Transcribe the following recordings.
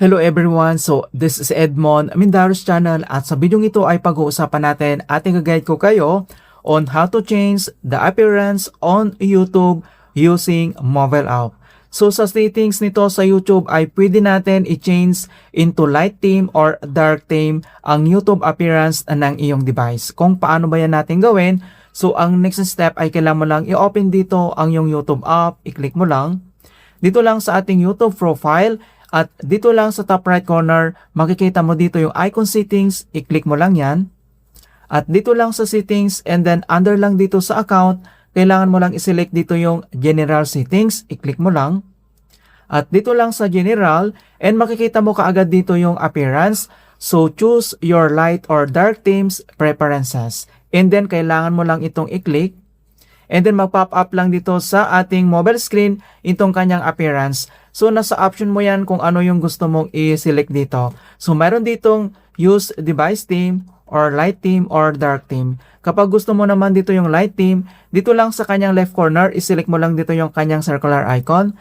Hello everyone, so this is Edmond Mindaros channel at sa video ito ay pag-uusapan natin at i-guide ko kayo on how to change the appearance on YouTube using mobile app. So sa settings nito sa YouTube ay pwede natin i-change into light theme or dark theme ang YouTube appearance ng iyong device. Kung paano ba yan natin gawin, so ang next step ay kailangan mo lang i-open dito ang iyong YouTube app, i-click mo lang. Dito lang sa ating YouTube profile. At dito lang sa top right corner, makikita mo dito yung icon settings, i-click mo lang yan. At dito lang sa settings and then under lang dito sa account, kailangan mo lang i-select dito yung general settings, i-click mo lang. At dito lang sa general and makikita mo kaagad dito yung appearance. So choose your light or dark themes preferences. And then kailangan mo lang itong i-click. And then mag-pop up lang dito sa ating mobile screen itong kanyang appearance. So nasa option mo yan kung ano yung gusto mong i-select dito. So mayroon ditong use device theme or light theme or dark theme. Kapag gusto mo naman dito yung light theme, dito lang sa kanyang left corner, i-select mo lang dito yung kanyang circular icon.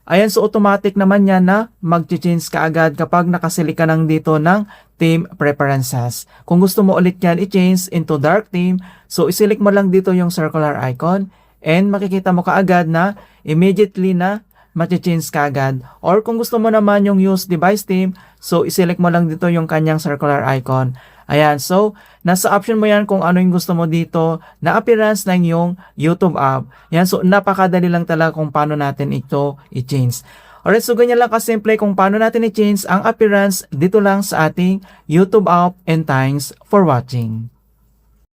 Ayan, so automatic naman yan na mag-change ka agad kapag nakaselect ka lang dito ng theme preferences. Kung gusto mo ulit yan i-change into dark theme, so i-select mo lang dito yung circular icon and makikita mo kaagad na immediately na mag-change ka agad. Or kung gusto mo naman yung use device theme, so i-select mo lang dito yung kanyang circular icon. Ayan, so nasa option mo yan kung ano yung gusto mo dito na appearance ng yung YouTube app. Yan, so napakadali lang talaga kung paano natin ito i-change. Alright, so ganyan lang kasimple kung paano natin i-change ang appearance dito lang sa ating YouTube app, and thanks for watching.